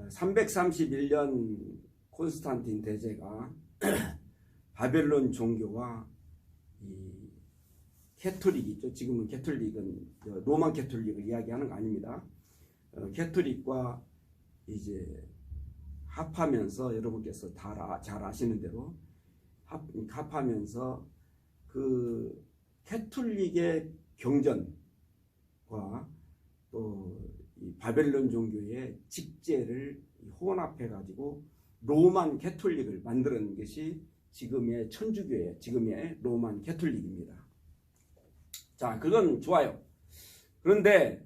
331년 콘스탄틴 대제가 바벨론 종교와 이 캐톨릭이죠. 지금은 캐톨릭은 로만 캐톨릭을 이야기하는 거 아닙니다. 캐톨릭과 이제 합하면서 여러분께서 다 잘 아시는 대로 합하면서 그 캐톨릭의 경전과 또 이 바벨론 종교의 직제를 혼합해 가지고 로만 캐톨릭을 만드는 것이 지금의 천주교의 지금의 로만 캐톨릭입니다. 자, 그건 좋아요. 그런데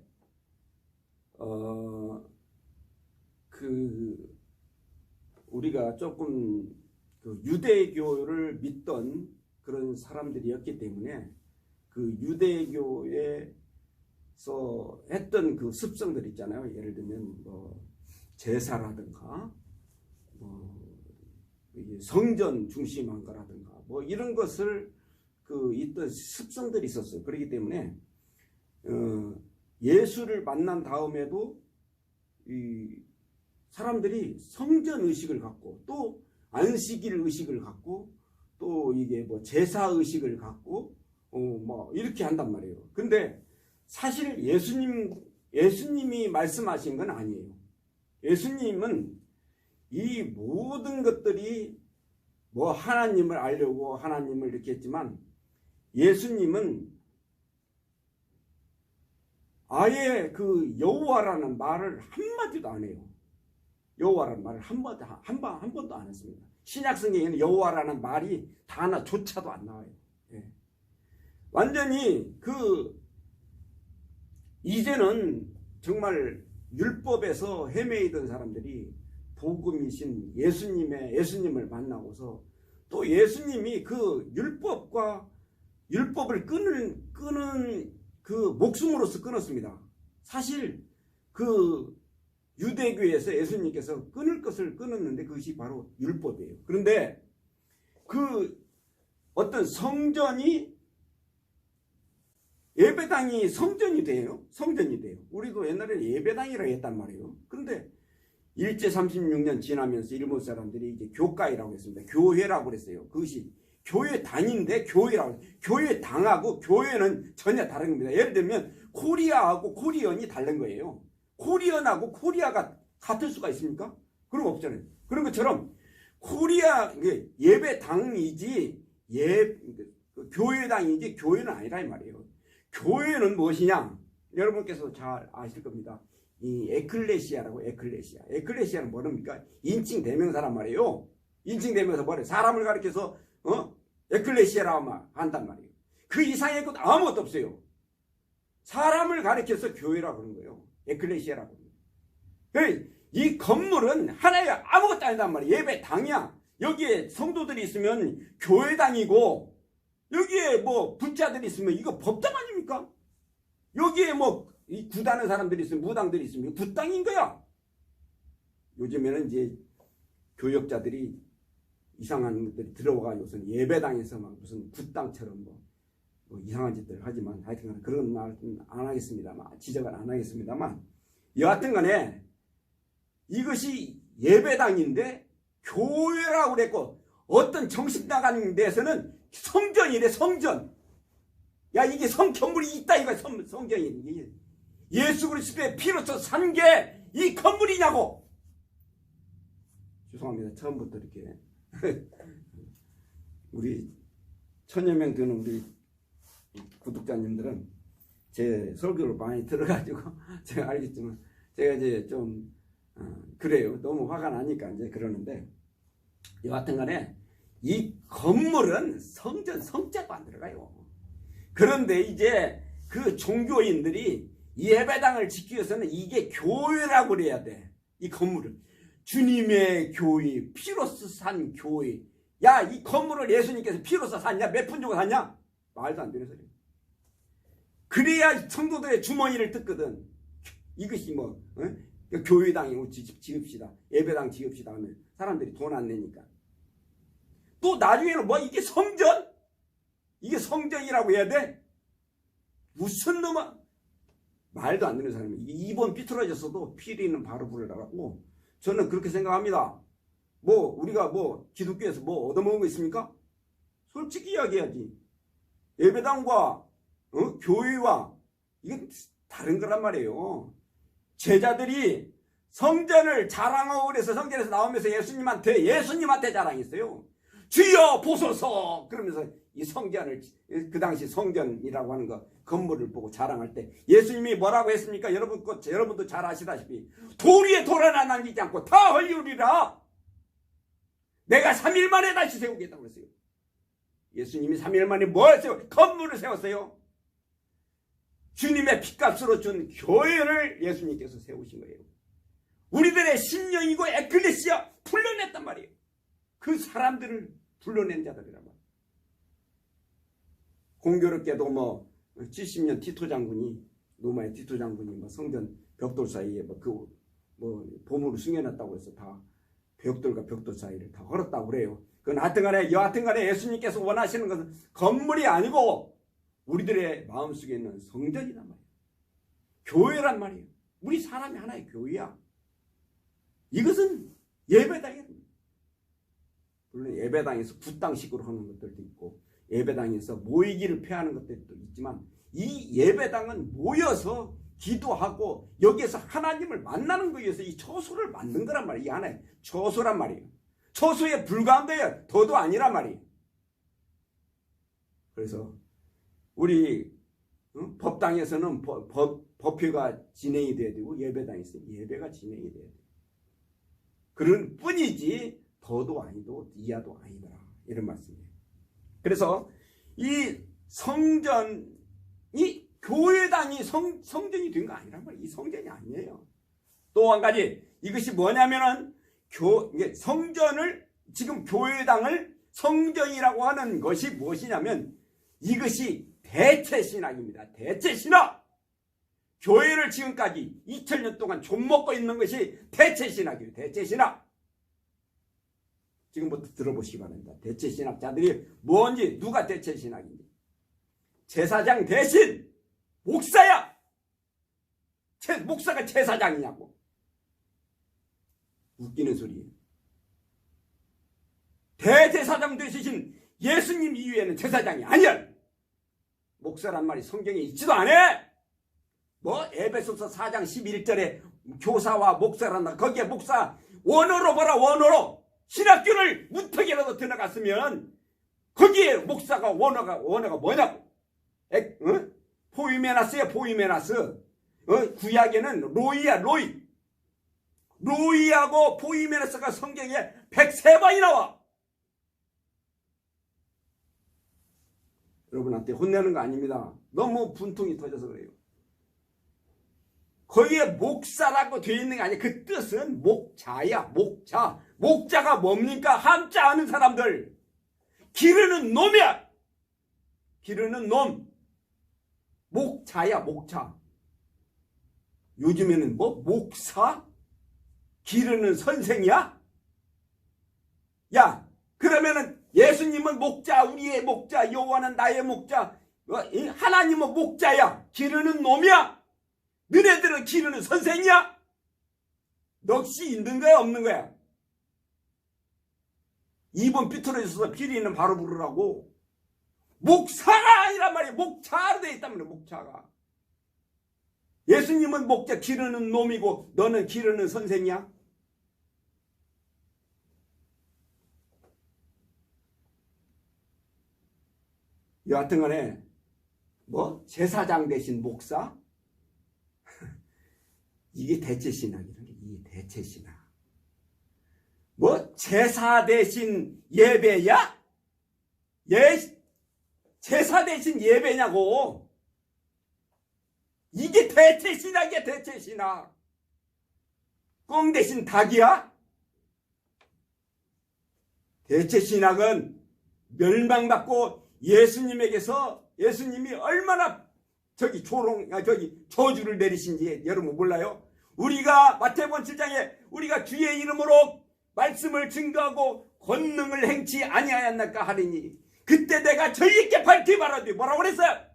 우리가 조금 그 유대교를 믿던 그런 사람들이었기 때문에 그 유대교에서 했던 그 습성들 있잖아요. 예를 들면 뭐 제사라든가 성전 중심한 거라든가 뭐 이런 것을 그 있던 습성들이 있었어요. 그렇기 때문에 예수를 만난 다음에도 이 사람들이 성전 의식을 갖고 또 안식일 의식을 갖고 또 이게 뭐 제사 의식을 갖고 뭐 이렇게 한단 말이에요. 근데 사실 예수님이 말씀하신 건 아니에요. 예수님은 이 모든 것들이 뭐 하나님을 알려고 하나님을 이렇게 했지만 예수님은 아예 그 여호와라는 말을 한마디도 안 해요. 여호와라는 말을 한 번도 안 했습니다. 신약성경에는 여호와라는 말이 단어조차도 안 나와요. 예. 완전히 이제는 정말 율법에서 헤매이던 사람들이 복음이신 예수님을 만나고서 또 예수님이 그 율법을 끊는 그 목숨으로서 끊었습니다. 사실 그 유대교에서 예수님께서 끊을 것을 끊었는데 그것이 바로 율법이에요. 그런데 그 어떤 성전이 예배당이 성전이 돼요. 우리도 옛날에 예배당이라고 했단 말이에요. 그런데 일제 36년 지나면서 일본 사람들이 이제 교가이라고 했습니다. 교회라고 그랬어요. 그것이 교회당인데 교회당하고 교회는 전혀 다른 겁니다. 예를 들면 코리아하고 코리언이 다른 거예요. 코리언하고 코리아가 같을 수가 있습니까? 그런 거 없잖아요. 그런 것처럼 코리아 예배당이지 교회당이지 교회는 아니라 이 말이에요. 교회는 무엇이냐? 여러분께서 잘 아실 겁니다. 이 에클레시아는 뭐랍니까? 인칭 대명사란 말이에요. 인칭 대명사 뭐래? 사람을 가리켜서 에클레시아라고 한단 말이에요. 그 이상의 것 아무것도 없어요. 사람을 가리켜서 교회라고 그러는 거예요. 에클레시아라고. 이 건물은 하나의 아무것도 아니단 말이에요. 예배당이야. 여기에 성도들이 있으면 교회당이고 여기에 뭐 부자들이 있으면 이거 법당 아닙니까? 여기에 뭐 구다는 사람들이 있으면 무당들이 있으면 굿당인 거야. 요즘에는 이제 교역자들이 이상한 것들이 들어와가지고서 예배당에서 막 무슨 굿당처럼 뭐 이상한 짓들을 하지만 하여튼 그런 말은 안 하겠습니다만 지적은 안 하겠습니다만 여하튼 간에 이것이 예배당인데 교회라고 그랬고 어떤 정식 나가는 데서는 성전이래. 성전. 야, 이게 건물이 있다 이거야. 성전이. 예수 그리스도의 피로서 산 게 이 건물이냐고. 죄송합니다. 처음부터 이렇게 우리 천여 명 되는 우리 구독자님들은 제 설교를 많이 들어가지고 제가 알겠지만 제가 이제 좀 그래요. 너무 화가 나니까 이제 그러는데 여하튼 간에 이 건물은 성자도 안 들어가요. 그런데 이제 그 종교인들이 예배당을 지키기 위해서는 이게 교회라고 그래야 돼. 이 건물은 주님의 교회, 피로서 산 교회. 야, 이 건물을 예수님께서 피로서 샀냐? 몇 푼 주고 샀냐? 말도 안 되는 소리. 그래야 성도들의 주머니를 뜯거든. 이것이 뭐 교회당이고 지읍시다. 예배당 지읍시다 하면 사람들이 돈 안 내니까. 또 나중에는 뭐 이게 성전? 이게 성전이라고 해야 돼? 무슨 놈아? 말도 안 되는 사람이. 입은 삐뚤어졌어도 피리는 바로 불어나가고 저는 그렇게 생각합니다. 뭐 우리가 뭐 기독교에서 뭐 얻어먹은 거 있습니까? 솔직히 이야기해야지. 예배당과 교회와 이건 다른 거란 말이에요. 제자들이 성전을 자랑하고 그래서 성전에서 나오면서 예수님한테 자랑했어요. 주여 보소서 그러면서 이 성전을, 그 당시 성전이라고 하는 거 건물을 보고 자랑할 때 예수님이 뭐라고 했습니까? 여러분도 잘 아시다시피 돌 위에 돌 하나 남기지 않고 다 헐리우리라. 내가 3일 만에 다시 세우겠다고 했어요. 예수님이 3일 만에 뭘 세워? 건물을 세웠어요. 주님의 핏값으로 준 교회를 예수님께서 세우신 거예요. 우리들의 신령이고 에클레시아 불러냈단 말이에요. 그 사람들을 불러낸 자들이란 말이에요. 공교롭게도 뭐 70년 티토 장군이, 로마의 티토 장군이 뭐 성전 벽돌 사이에 보물을 숨겨놨다고 해서 다 벽돌과 벽돌 사이를 다 헐었다고 그래요. 그건 여하튼간에 예수님께서 원하시는 것은 건물이 아니고 우리들의 마음속에 있는 성전이란 말이에요. 교회란 말이에요. 우리 사람이 하나의 교회야. 이것은 예배당이에요. 물론 예배당에서 굿당식으로 하는 것들도 있고 예배당에서 모이기를 폐하는 것들도 있지만 이 예배당은 모여서 기도하고 여기에서 하나님을 만나는 거에 의해서 이 처소를 만든 거란 말이에요. 이 하나의 처소란 말이에요. 처소에 불과한 거예요. 더도 아니란 말이에요. 그래서 우리 법당에서는 법회가 진행이 돼야 되고 예배당에서 예배가 진행이 돼야 돼요. 그런 뿐이지 더도 아니고 이하도 아니더라. 이런 말씀이에요. 그래서 이 성전이 교회당이 성전이 된 거 아니란 말이에요. 이 성전이 아니에요. 또 한 가지 이것이 뭐냐면은 성전을 지금 교회당을 성전이라고 하는 것이 무엇이냐면 이것이 대체신학입니다. 대체신학. 교회를 지금까지 2000년 동안 좀먹고 있는 것이 대체신학이에요. 대체신학. 지금부터 들어보시기 바랍니다. 대체신학자들이 뭔지, 누가 대체신학인지. 제사장 대신 목사야. 목사가 제사장이냐고. 웃기는 소리예요. 대제사장 되시신 예수님 이후에는 제사장이 아니야. 목사란 말이 성경에 있지도 않아. 뭐 에베소서 4장 11절에 교사와 목사란다. 거기에 목사 원어로 봐라. 원어로. 신학교를 문턱이라도 들어갔으면 거기에 목사가 원어가 뭐냐고. 포이메나스야. 포이메나스. 구약에는 로이야. 로이. 로이하고 포이메나스가 성경에 103번이 나와. 여러분한테 혼내는 거 아닙니다. 너무 분통이 터져서 그래요. 거기에 목사라고 되어 있는 게 아니야. 그 뜻은 목자야. 목자. 목자가 뭡니까? 한자 아는 사람들. 기르는 놈이야. 기르는 놈. 목자야. 목자. 요즘에는 뭐 목사? 기르는 선생이야? 야, 그러면은 예수님은 목자, 우리의 목자, 여호와는 나의 목자, 하나님은 목자야. 기르는 놈이야. 너네들은 기르는 선생이야? 넋이 있는 거야, 없는 거야? 2번 삐뚤어져서 비리는 바로 부르라고. 목사가 아니란 말이야. 목자로 되어 있단 말이야. 목자가. 예수님은 목자, 기르는 놈이고 너는 기르는 선생이야? 여하튼간에 뭐 제사장 대신 목사? 이게 대체신학이라는 게 이게 대체신학. 뭐 제사 대신 예배야? 제사 대신 예배냐고. 이게 대체신학이야. 대체신학. 꽁 대신 닭이야? 대체신학은 멸망받고 예수님에게서 예수님이 얼마나 저주를 내리신지 여러분 몰라요? 우리가 마태복음 7장에 우리가 주의 이름으로 말씀을 증거하고 권능을 행치 아니하였나까 하리니 그때 내가 저희에게 밝히 말하되 뭐라고 그랬어요?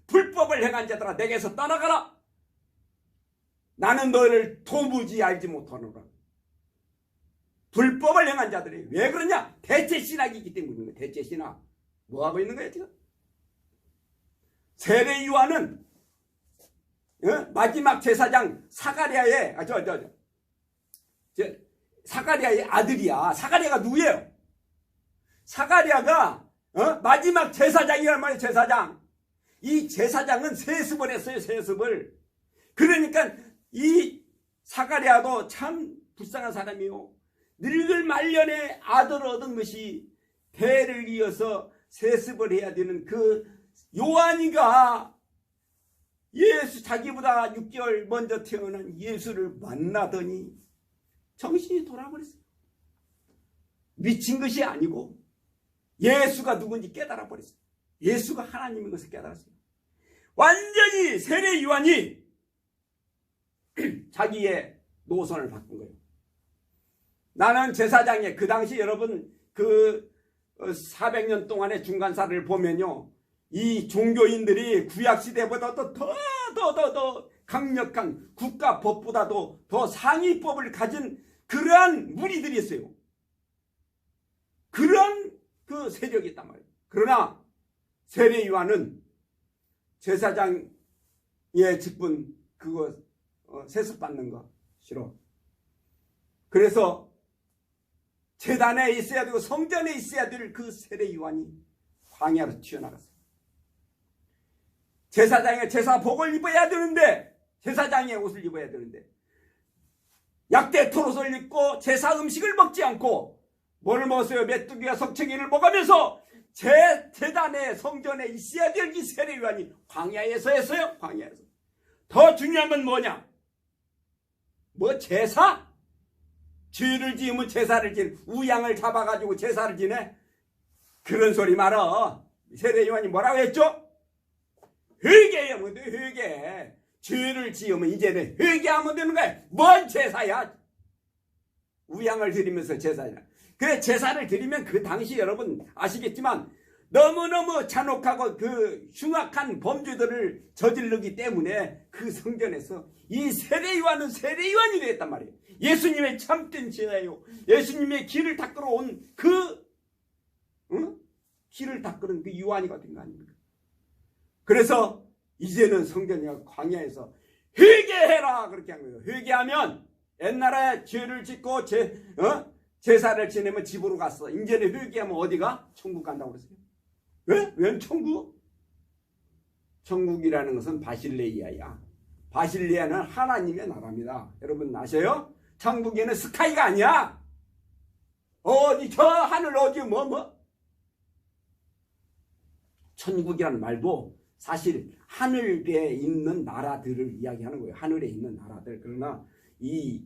불법을 행한 자들아 내게서 떠나가라. 나는 너를 도무지 알지 못하노라. 불법을 행한 자들이. 왜 그러냐? 대체신학이기 때문인 거예요. 대체신학. 뭐 하고 있는 거예요 지금? 세례 요한은 마지막 제사장 사가랴의 사가랴의 아들이야. 사가랴가 누구예요? 사가랴가 마지막 제사장이란 말이에요. 제사장. 이 제사장은 세습을 했어요. 세습을. 그러니까 이 사가랴도 참 불쌍한 사람이요. 늙을 말년에 아들을 얻은 것이 대를 이어서 세습을 해야 되는 그 요한이가 예수, 자기보다 6개월 먼저 태어난 예수를 만나더니 정신이 돌아버렸어요. 미친 것이 아니고 예수가 누군지 깨달아 버렸어요. 예수가 하나님인 것을 깨달았어요. 완전히 세례 요한이 자기의 노선을 바꾼 거예요. 나는 제사장의 그 당시 여러분 그 400년 동안의 중간사를 보면요, 이 종교인들이 구약시대보다 더 강력한 국가법보다도 더 상위법을 가진 그러한 무리들이 있어요. 그런 그 세력이 있단 말이에요. 그러나 세례 요한은 제사장의 직분 그거 세습받는 거 싫어. 그래서 제단에 있어야 되고 성전에 있어야 될 그 세례 요한이 광야로 튀어나갔어요. 제사장의 제사복을 입어야 되는데, 제사장의 옷을 입어야 되는데 약대 토롯을 입고 제사 음식을 먹지 않고 뭐를 먹었어요? 메뚜기와 석챙이를 먹으면서 제단의 성전에 있어야 될 이 세례 요한이 광야에서 했어요. 광야에서. 더 중요한 건 뭐냐? 뭐 제사? 죄를 지으면 제사를 지내. 우양을 잡아가지고 제사를 지내? 그런 소리 말어. 세례 요한이 뭐라고 했죠? 회개하면 돼. 회개. 죄를 지으면 이제는 회개하면 되는 거야. 뭔 제사야? 우양을 드리면서 제사냐. 그래, 제사를 드리면 그 당시 여러분 아시겠지만 너무너무 잔혹하고 그 흉악한 범죄들을 저지르기 때문에 그 성전에서 이 세례 요한은 세례 요한이 되었단 말이에요. 예수님의 참된 제사예요. 예수님의 길을 닦으러 온 그 길을 닦으는 그 요한이가 된 거 아닙니까? 그래서 이제는 성전이가 광야에서 회개해라 그렇게 한 거예요. 회개하면 옛날에 죄를 짓고 제사를 지내면 집으로 갔어. 이제는 회개하면 어디가? 천국 간다고 그랬어요. 왜? 왜 천국? 천국이라는 것은 바실레이아야. 바실레이아는 하나님의 나라입니다. 여러분 아세요? 천국에는 스카이가 아니야. 어디 저 하늘 어디 뭐 천국이라는 말도 사실 하늘에 있는 나라들을 이야기하는 거예요. 하늘에 있는 나라들. 그러나 이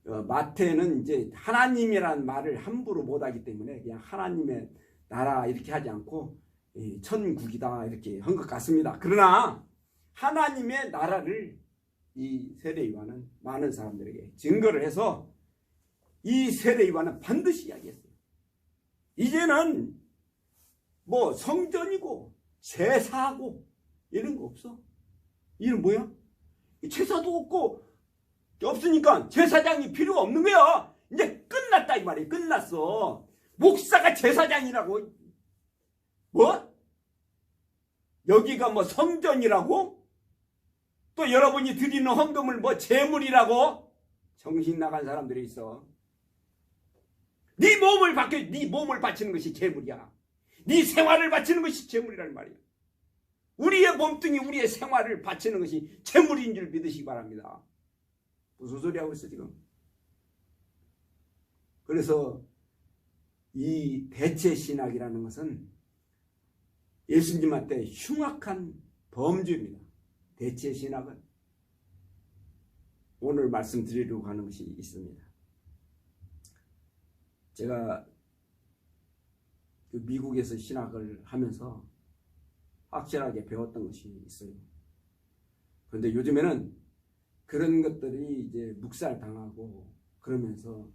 마태는 이제 하나님이라는 말을 함부로 못하기 때문에 그냥 하나님의 나라 이렇게 하지 않고 천국이다 이렇게 한 것 같습니다. 그러나 하나님의 나라를 이 세례 요한은 많은 사람들에게 증거를 해서 이 세례 요한은 반드시 이야기했어요. 이제는 뭐 성전이고 제사하고 이런 거 없어. 이는 뭐야? 제사도 없고 없으니까 제사장이 필요가 없는 거야. 이제 끝났다 이 말이에요. 끝났어. 목사가 제사장이라고. 뭐? 여기가 뭐 성전이라고? 또 여러분이 드리는 헌금을 뭐 제물이라고? 정신 나간 사람들이 있어. 네 몸을 바치는 것이 제물이야. 네 생활을 바치는 것이 제물이라는 말이야. 우리의 몸뚱이 우리의 생활을 바치는 것이 제물인 줄 믿으시기 바랍니다. 무슨 소리 하고 있어 지금? 그래서 이 대체신학이라는 것은 예수님한테 흉악한 범죄입니다. 대체신학은 오늘 말씀드리려고 하는 것이 있습니다. 제가 그 미국에서 신학을 하면서 확실하게 배웠던 것이 있어요. 그런데 요즘에는 그런 것들이 이제 묵살당하고 그러면서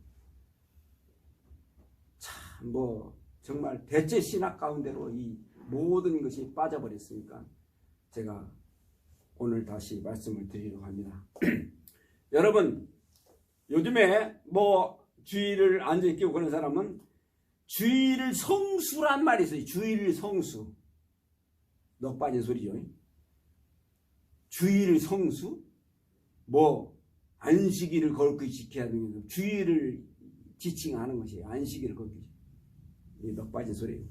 참 뭐 정말 대체 신학 가운데로 이 모든 것이 빠져버렸으니까 제가 오늘 다시 말씀을 드리려고 합니다. 여러분 요즘에 뭐 주의를 안 지키고 그런 사람은 주의를 성수란 말이 있어요. 주의를 성수. 넉 빠진 소리죠. 주의를 성수? 뭐 안식일을 거룩히 지켜야 되는 주의를 지칭하는 것이 안식일을 거룩히 지켜야 넉 빠진 소리예요.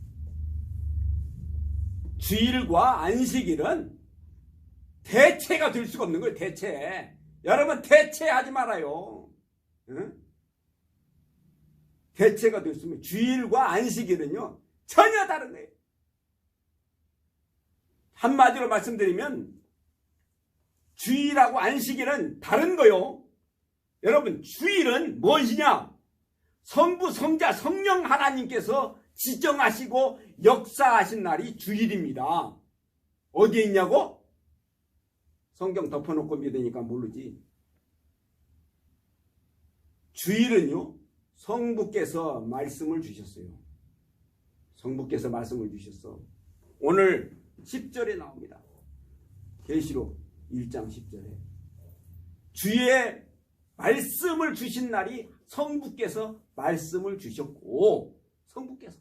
주일과 안식일은 대체가 될 수가 없는 거예요. 대체. 여러분 대체하지 말아요. 응? 대체가 될 수 없는 주일과 안식일은요 전혀 다른 거예요. 한마디로 말씀드리면 주일하고 안식일은 다른 거요. 여러분 주일은 무엇이냐? 성부, 성자, 성령 하나님께서 지정하시고 역사하신 날이 주일입니다. 어디에 있냐고? 성경 덮어놓고 믿으니까 모르지. 주일은요 성부께서 말씀을 주셨어요. 성부께서 말씀을 주셨어. 오늘 10절에 나옵니다. 계시록 1장 10절에 주의 말씀을 주신 날이 성부께서 말씀을 주셨고, 성부께서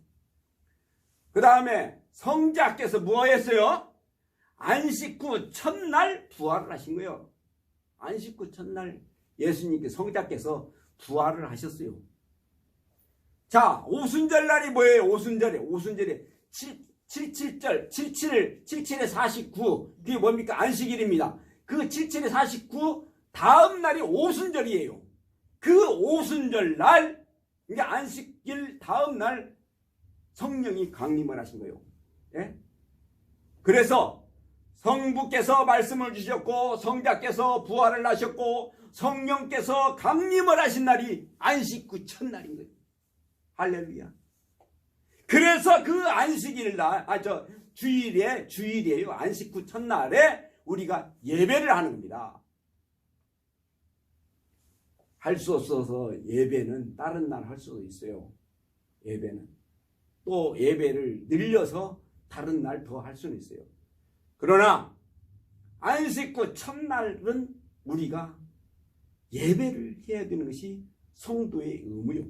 그 다음에 성자께서 뭐 했어요? 안식 후 첫날 부활을 하신 거예요. 안식 후 첫날 예수님께 성자께서 부활을 하셨어요. 자, 오순절 날이 뭐예요? 오순절에 77절 77에 49 그게 뭡니까? 안식일입니다. 그 77에 49 다음 날이 오순절이에요. 그 오순절 날, 그러니까 안식일 다음 날 성령이 강림을 하신 거예요. 예? 그래서 성부께서 말씀을 주셨고, 성자께서 부활을 하셨고, 성령께서 강림을 하신 날이 안식 후 첫날인 거예요. 할렐루야. 그래서 그 안식일 날, 주일이에요. 안식 후 첫날에 우리가 예배를 하는 겁니다. 할 수 없어서 예배는 다른 날 할 수도 있어요. 예배는. 또 예배를 늘려서 다른 날 더 할 수는 있어요. 그러나 안식 후 첫날은 우리가 예배를 해야 되는 것이 성도의 의무요.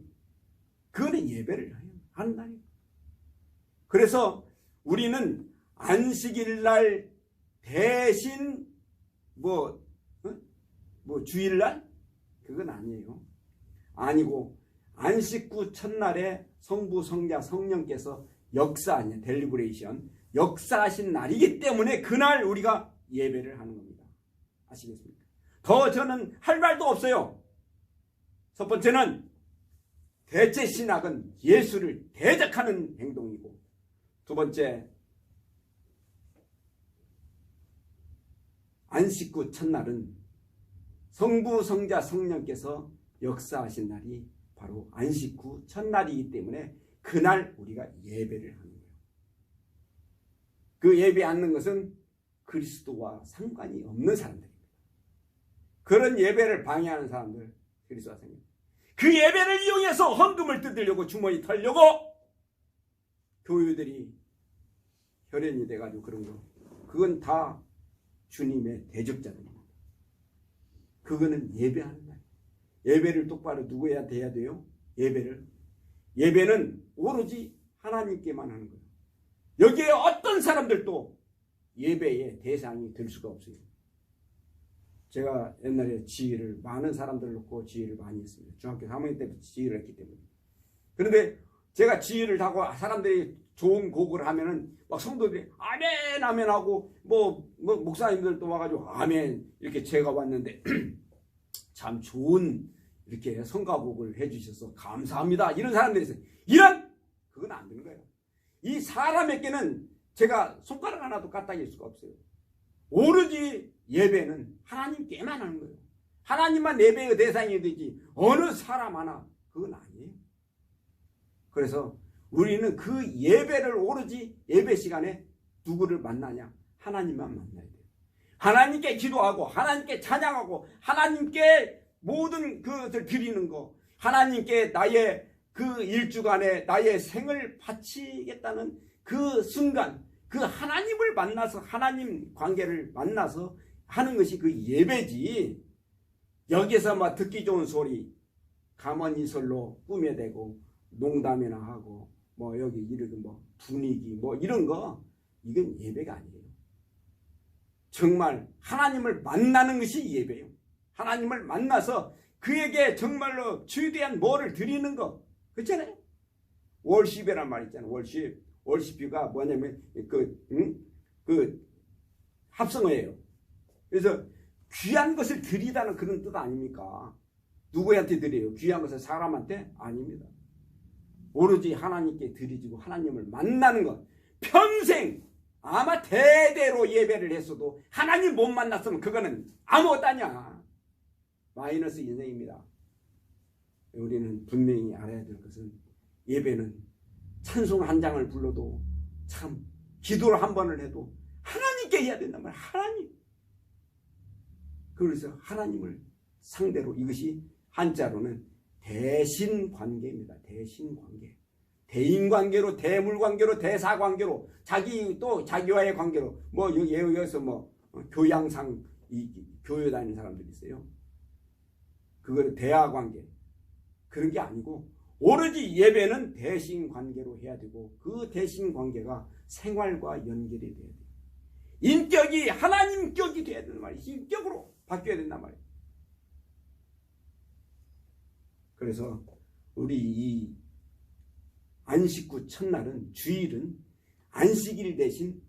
그거는 예배를 하는 날이에요. 그래서 우리는 안식일 날 대신 주일날? 그건 아니에요. 아니고 안식 후 첫날에 성부, 성자, 성령께서 역사하는 델리브레이션, 역사하신 날이기 때문에 그날 우리가 예배를 하는 겁니다. 아시겠습니까? 더 저는 할 말도 없어요. 첫 번째는 대체 신학은 예수를 대적하는 행동이고, 두 번째 안식 후 첫날은 성부, 성자, 성령께서 역사하신 날이 바로 안식 후 첫날이기 때문에 그날 우리가 예배를 하는 거예요. 그 예배 하는 것은 그리스도와 상관이 없는 사람들입니다. 그런 예배를 방해하는 사람들, 그리스도와 상관. 그 예배를 이용해서 헌금을 뜯으려고 주머니 털려고 교회들이 혈연이 돼가지고 그런 거, 그건 다 주님의 대적자들입니다. 그거는 예배하는 날. 예배를 똑바로 누구한테 해야 돼요? 예배는 오로지 하나님께만 하는 거예요. 여기에 어떤 사람들도 예배의 대상이 될 수가 없어요. 제가 옛날에 지휘를 많은 사람들 놓고 지휘를 많이 했습니다. 중학교 3학년 때부터 지휘를 했기 때문에. 그런데 제가 지휘를 하고 사람들이 좋은 곡을 하면은 막 성도들이 아멘 아멘 하고 목사님들도 와가지고 아멘 이렇게 제가 왔는데 참 좋은 이렇게 성가곡을 해주셔서 감사합니다 이런 사람들이 있어요. 그건 안 되는 거예요. 이 사람에게는 제가 손가락 하나도 까딱일 수가 없어요. 오로지 예배는 하나님께만 하는 거예요. 하나님만 예배의 대상이 되지 어느 사람 하나 그건 아니에요. 그래서 우리는 그 예배를 오로지 예배 시간에 누구를 만나냐? 하나님만 만나야 돼요. 하나님께 기도하고 하나님께 찬양하고 하나님께 모든 것을 드리는 거, 하나님께 나의 그 일주간에 나의 생을 바치겠다는 그 순간, 그 하나님을 만나서 하나님 관계를 만나서 하는 것이 그 예배지. 여기서 막 듣기 좋은 소리, 가만히설로 꾸며대고 농담이나 하고 뭐 여기 이렇게 뭐 분위기 뭐 이런 거 이건 예배가 아니에요. 정말 하나님을 만나는 것이 예배예요. 하나님을 만나서 그에게 정말로 주대한 뭐를 드리는 거 그렇잖아요. 월십이란 말 있잖아요. 월십이가 뭐냐면 그 합성어예요. 그래서 귀한 것을 드리다는 그런 뜻 아닙니까? 누구한테 드려요? 귀한 것을 사람한테? 아닙니다. 오로지 하나님께 드리고 하나님을 만나는 것. 평생 아마 대대로 예배를 했어도 하나님 못 만났으면 그거는 아무것도 아니야. 마이너스 인생입니다. 우리는 분명히 알아야 될 것은 예배는 찬송 한 장을 불러도 참 기도를 한 번을 해도 하나님께 해야 된단 말이야. 하나님. 그래서 하나님을 상대로 이것이 한자로는 대신관계입니다. 대신관계. 대인관계로, 대물관계로, 대사관계로, 자기와의 관계로, 뭐 여기서 뭐 교양상 교회 다니는 사람들이 있어요. 그거는 대화관계. 그런 게 아니고 오로지 예배는 대신관계로 해야 되고 그 대신관계가 생활과 연결이 돼야 돼요. 인격이 하나님격이 돼야 된단 말이에요. 인격으로 바뀌어야 된단 말이에요. 그래서 우리 이 안식구 첫날은 주일은 안식일 대신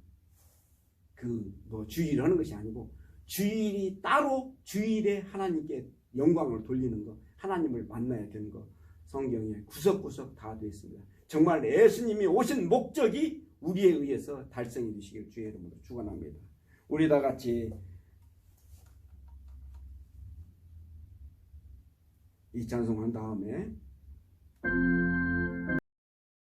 그 뭐 주일을 하는 것이 아니고 주일이 따로 주일에 하나님께 영광을 돌리는 거, 하나님을 만나야 되는 거 성경에 구석구석 다 되어 있습니다. 정말 예수님이 오신 목적이 우리에 의해서 달성해 주시길 주의 이름으로 축원합니다. 우리 다 같이 이 찬송한 다음에